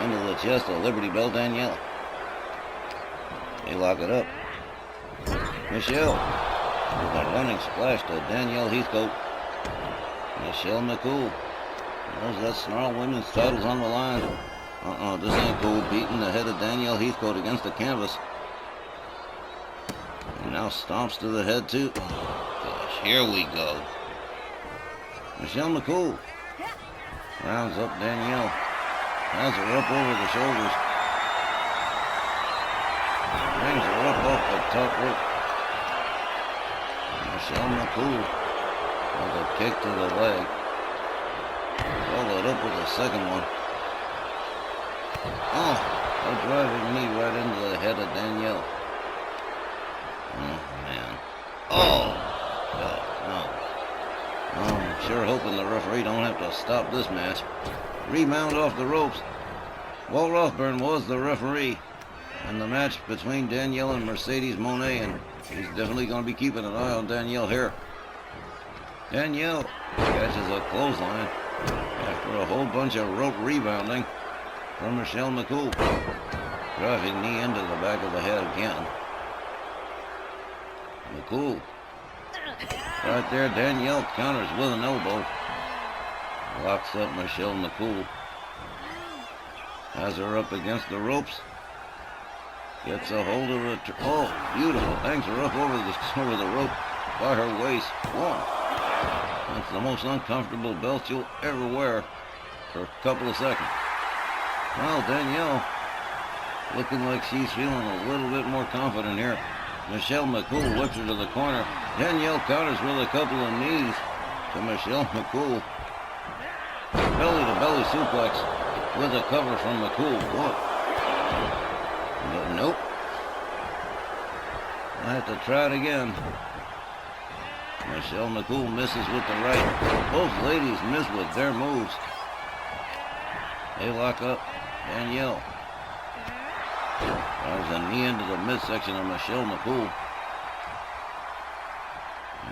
into the chest of Liberty Bell Danielle. They lock it up. Michelle with a running splash to Danielle Heathcote. Michelle McCool. There's that Snarl Women's titles on the line. This ain't cool. Beating the head of Danielle Heathcote against the canvas. And now stomps to the head too. Gosh, here we go. Michelle McCool Rounds up Danielle. Has her up over the shoulders. Brings her up off the top rope. Michelle McCool with a kick to the leg. Followed up with a second one. Oh, a driving knee right into the head of Danielle. Oh, man. Oh, God, no. Oh, I'm sure hoping the referee don't have to stop this match. Rebound off the ropes. Walt Rothburn was the referee in the match between Danielle and Mercedes Monet, and he's definitely going to be keeping an eye on Danielle here. Danielle catches a clothesline after a whole bunch of rope rebounding from Michelle McCool. Driving knee into the back of the head again. McCool. Right there, Danielle counters with an elbow. Locks up Michelle McCool. Has her up against the ropes. Gets a hold of the... Oh, beautiful. Hangs her up over the rope by her waist. One. That's the most uncomfortable belt you'll ever wear for a couple of seconds. Well, Danielle looking like she's feeling a little bit more confident here. Michelle McCool whips her to the corner. Danielle counters with a couple of knees to Michelle McCool. Belly-to-belly suplex with a cover from McCool. One. But nope. I have to try it again. Michelle McCool misses with the right. Both ladies miss with their moves. They lock up Danielle. Drives a knee into the midsection of Michelle McCool.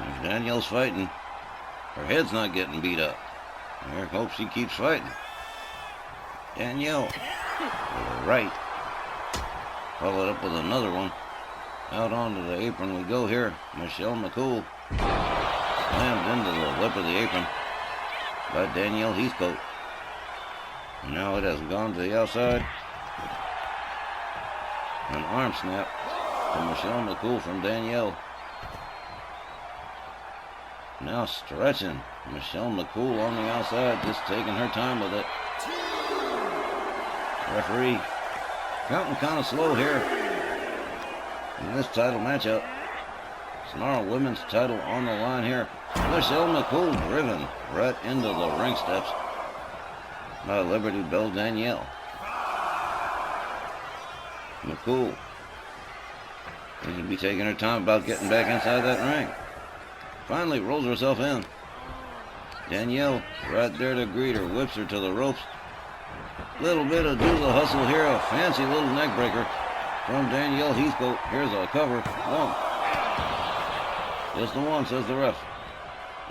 If Danielle's fighting, her head's not getting beat up. I hope she keeps fighting. Danielle with a right. Followed up with another one. Out onto the apron we go here. Michelle McCool slammed into the lip of the apron by Danielle Heathcote. Now it has gone to the outside. An arm snap to Michelle McCool from Danielle. Now stretching. Michelle McCool on the outside, just taking her time with it. Referee counting kind of slow here in this title matchup. Snarl Women's title on the line here. Michelle McCool driven right into the ring steps by Liberty Bell Danielle. McCool needs to be taking her time about getting back inside that ring. Finally rolls herself in. Danielle right there to greet her, whips her to the ropes. Little bit of do the hustle here, a fancy little neck breaker from Danielle Heathcote. Here's a cover. One. Just the one, says the ref.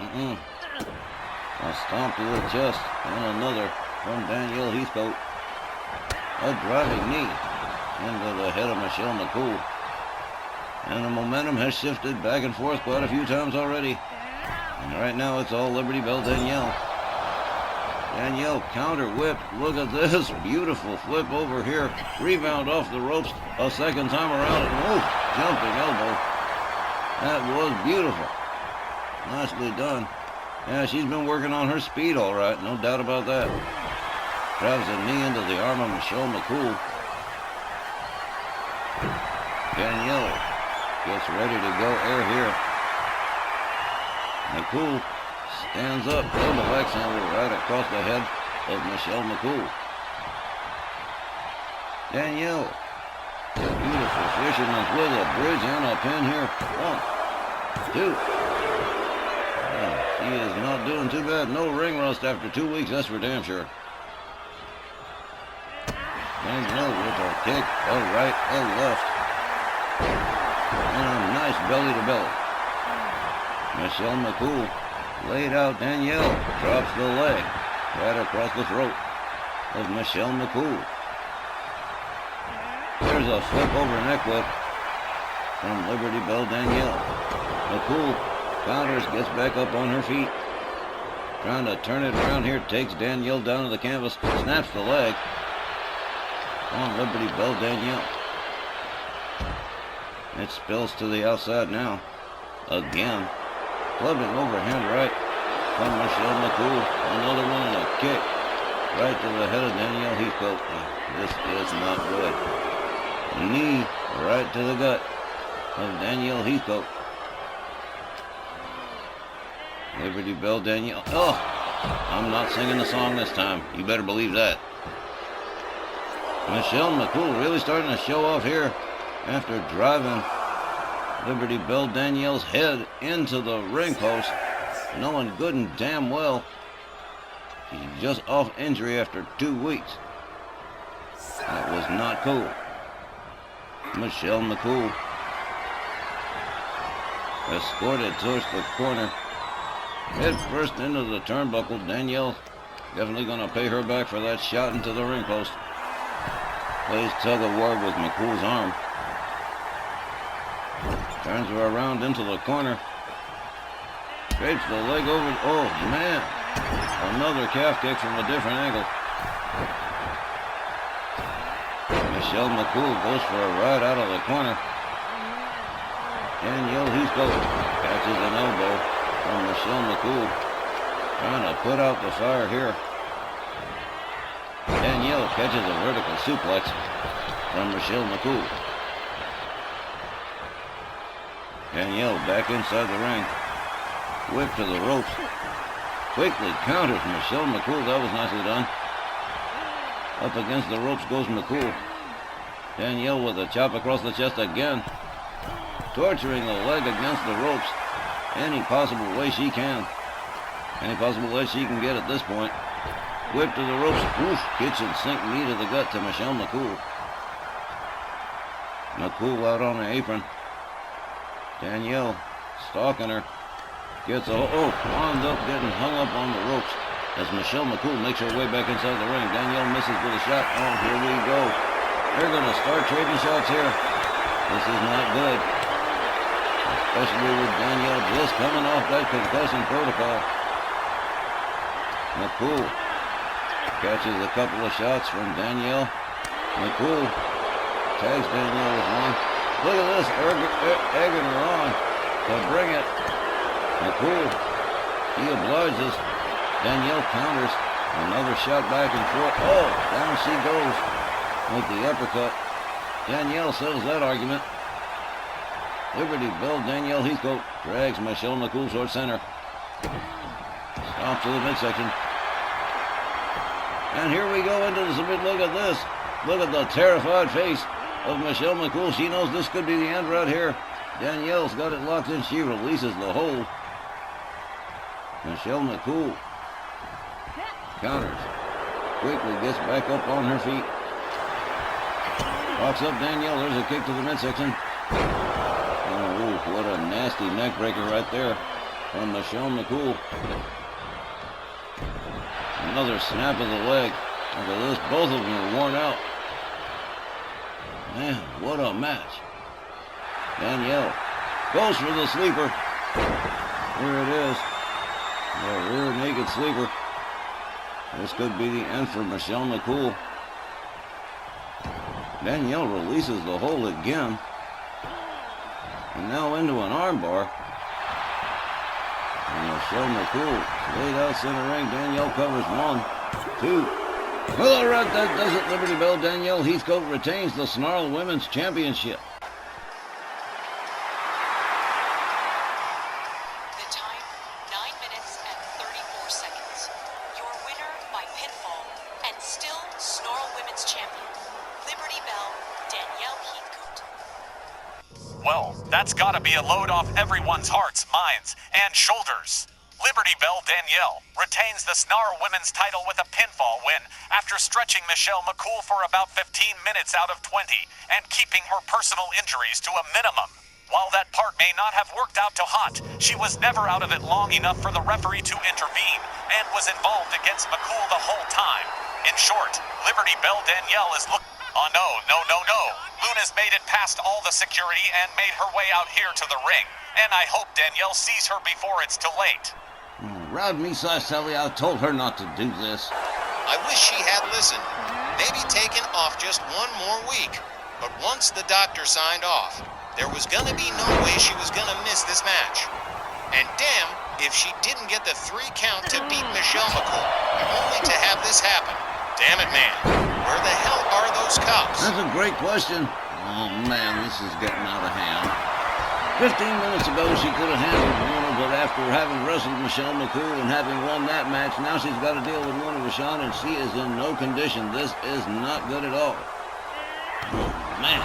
A stomp to the chest and another from Danielle Heathcote. A driving knee into the head of Michelle McCool. And the momentum has shifted back and forth quite a few times already. And right now it's all Liberty Bell Danielle. Danielle counter whip. Look at this beautiful flip over here. Rebound off the ropes a second time around. Oh, jumping elbow. That was beautiful. Nicely done. Yeah, she's been working on her speed all right. No doubt about that. Drives a knee into the arm of Michelle McCool. Danielle gets ready to go air here. McCool stands up, double Alexander right across the head of Michelle McCool. Danielle, beautiful fisherman's with a bridge and a pin here. 1, 2. She is not doing too bad. No ring rust after 2 weeks, that's for damn sure. Danielle with a kick, a right, a left. And a nice belly to belly. Michelle McCool laid out Danielle, drops the leg right across the throat of Michelle McCool. There's a flip over neck whip from Liberty Bell Danielle. McCool counters, gets back up on her feet. Trying to turn it around here, takes Danielle down to the canvas, snaps the leg on Liberty Bell Danielle. It spills to the outside now. Again. Clubbing overhand right from Michelle McCool. Another one and a kick. right to the head of Danielle Heathcote. This is not good. Knee right to the gut of Danielle Heathcote. Liberty Bell Danielle. Oh, I'm not singing the song this time. You better believe that. Michelle McCool really starting to show off here after driving Liberty Bell Danielle's head into the ring post, knowing good and damn well she's just off injury after 2 weeks. That was not cool. Michelle McCool escorted towards the corner, head first into the turnbuckle. Danielle definitely going to pay her back for that shot into the ring post. Plays tug of war with McCool's arm. Turns her around into the corner. Scrapes the leg over. Oh, man. Another calf kick from a different angle. Michelle McCool goes for a ride out of the corner. Danielle Heathcote catches an elbow from Michelle McCool. Trying to put out the fire here. Danielle catches a vertical suplex from Michelle McCool. Danielle back inside the ring. Whip to the ropes. Quickly counters Michelle McCool. That was nicely done. Up against the ropes goes McCool. Danielle with a chop across the chest again. Torturing the leg against the ropes. Any possible way she can. Any possible way she can get at this point. Whip to the ropes. Oof, kitchen sink knee to the gut to Michelle McCool. McCool out on the apron. Danielle stalking her. Gets a... Oh, wound up getting hung up on the ropes as Michelle McCool makes her way back inside the ring. Danielle misses with a shot. Oh, here we go. They're going to start trading shots here. This is not good. Especially with Danielle just coming off that concussion protocol. McCool catches a couple of shots from Danielle. McCool tags Danielle with one. Look at this, egging her on to bring it. McCool, he obliges. Danielle counters. Another shot back and forth. Oh, down she goes with the uppercut. Danielle settles that argument. Liberty Bell Danielle Heathcote drags Michelle McCool towards center. Stomp to the midsection. And here we go into the submit. Look at this. Look at the terrified face of Michelle McCool. She knows this could be the end right here. Danielle's got it locked in. She releases the hold. Michelle McCool counters. Quickly gets back up on her feet. Walks up Danielle. There's a kick to the midsection. Oh, what a nasty neck breaker right there from Michelle McCool. Another snap of the leg. Look at this. Both of them are worn out. Man, what a match. Danielle goes for the sleeper. Here it is. The rear naked sleeper. This could be the end for Michelle McCool. Danielle releases the hold again. And now into an armbar. And Michelle McCool laid out center ring. Danielle covers 1, 2. Well, all right, that does it. Liberty Bell Danielle Heathcote retains the Snarl Women's Championship. The time, 9 minutes and 34 seconds. Your winner by pinfall and still Snarl Women's Champion, Liberty Bell Danielle Heathcote. Well, that's gotta be a load off everyone's hearts, minds, and shoulders. Liberty Bell Danielle retains the Snarl Women's title with a pinfall win after stretching Michelle McCool for about 15 minutes out of 20 and keeping her personal injuries to a minimum. While that part may not have worked out to hot, she was never out of it long enough for the referee to intervene and was involved against McCool the whole time. In short, Liberty Bell Danielle is Oh, no. Luna's made it past all the security and made her way out here to the ring. And I hope Danielle sees her before it's too late. Rod Misai Sally, I told her not to do this. I wish she had listened. Maybe taken off just one more week. But once the doctor signed off, there was gonna be no way she was gonna miss this match. And damn, if she didn't get the 3 count to beat Michelle McCool, only to have this happen. Damn it, man. Where the hell are those cops? That's a great question. Oh, man, this is getting out of hand. 15 minutes ago, she could have handled Luna, but after having wrestled Michelle McCool and having won that match, now she's got to deal with Luna Vachon, and she is in no condition. This is not good at all. Oh, man.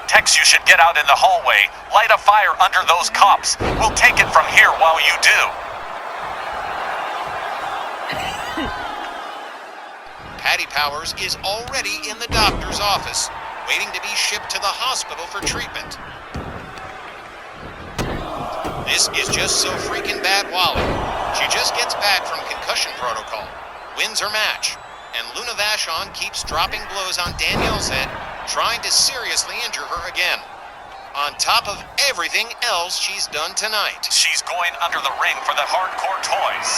Tex, you should get out in the hallway. Light a fire under those cops. We'll take it from here while you do. Patty Powers is already in the doctor's office, waiting to be shipped to the hospital for treatment. This is just so freaking bad, Wally. She just gets back from concussion protocol, wins her match, and Luna Vachon keeps dropping blows on Danielle's head, trying to seriously injure her again. On top of everything else she's done tonight. She's going under the ring for the hardcore toys.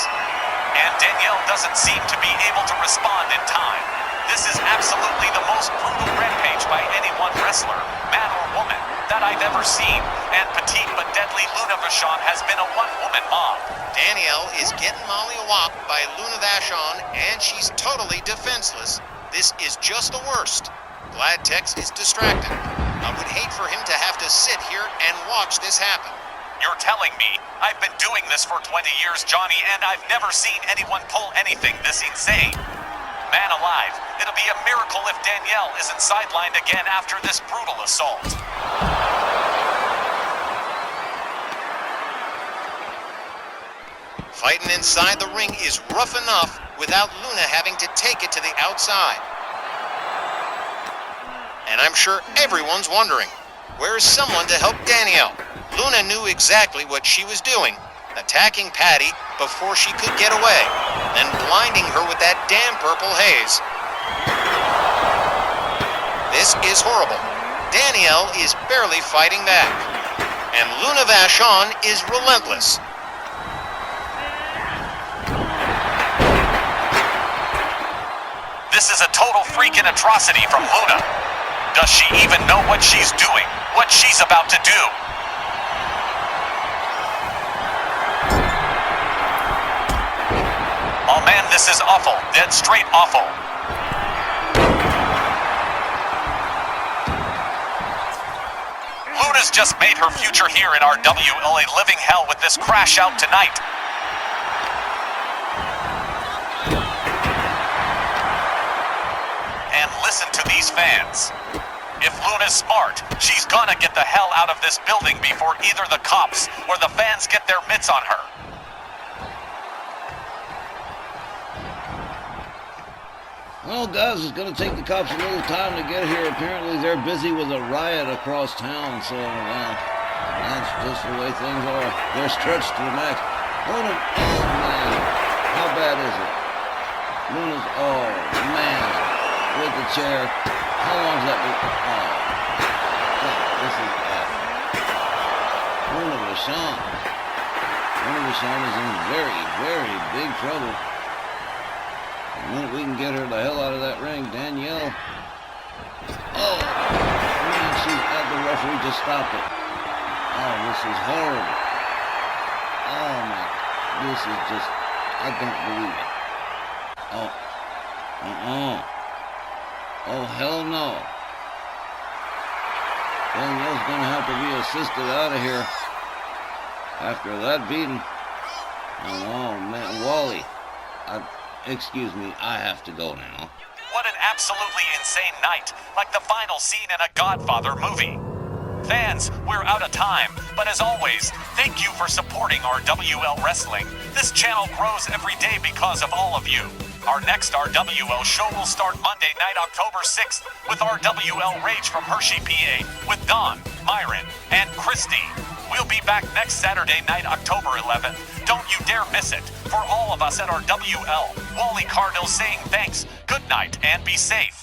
And Danielle doesn't seem to be able to respond in time. This is absolutely the most brutal rampage by any one wrestler, man or woman, that I've ever seen. And petite but deadly Luna Vachon has been a one-woman mob. Danielle is getting molly-whopped by Luna Vachon, and she's totally defenseless. This is just the worst. Glad Tex is distracted. I would hate for him to have to sit here and watch this happen. You're telling me? I've been doing this for 20 years, Johnny, and I've never seen anyone pull anything this insane. Man alive, it'll be a miracle if Danielle isn't sidelined again after this brutal assault. Fighting inside the ring is rough enough without Luna having to take it to the outside. And I'm sure everyone's wondering, where's someone to help Danielle? Luna knew exactly what she was doing, attacking Patty before she could get away, then blinding her with that damn purple haze. This is horrible. Danielle is barely fighting back, and Luna Vachon is relentless. This is a total freaking atrocity from Luna. Does she even know what she's doing? What she's about to do? Oh man, this is awful. Dead straight awful. Luna's just made her future here in our WL a living hell with this crash out tonight. And listen to these fans. If Luna's smart, she's gonna get the hell out of this building before either the cops or the fans get their mitts on her. Well, guys, it's going to take the cops a little time to get here. Apparently, they're busy with a riot across town, so that's just the way things are. They're stretched to the max. Luna, oh, man. How bad is it? Luna's, oh, man. With the chair. How long's that been? Oh, God, this is awful. Luna Vachon. Luna Vachon is in very, very big trouble. The minute we can get her the hell out of that ring, Danielle. Oh, man, she's at the referee to stop it. Oh, this is horrible. Oh, my, this is just, I don't believe it. Oh, oh, hell no. Danielle's gonna have to be assisted out of here after that beating. Oh, man, Wally, excuse me, I have to go now. What an absolutely insane night, like the final scene in a Godfather movie. Fans, we're out of time, but as always, thank you for supporting our WL Wrestling. This channel grows every day because of all of you. Our next RWL show will start Monday night, October 6th, with RWL Rage from Hershey, PA, with Don, Myron, and Christy. We'll be back next Saturday night, October 11th. Don't you dare miss it. For all of us at our WL, Wally Cardinal saying thanks, good night, and be safe.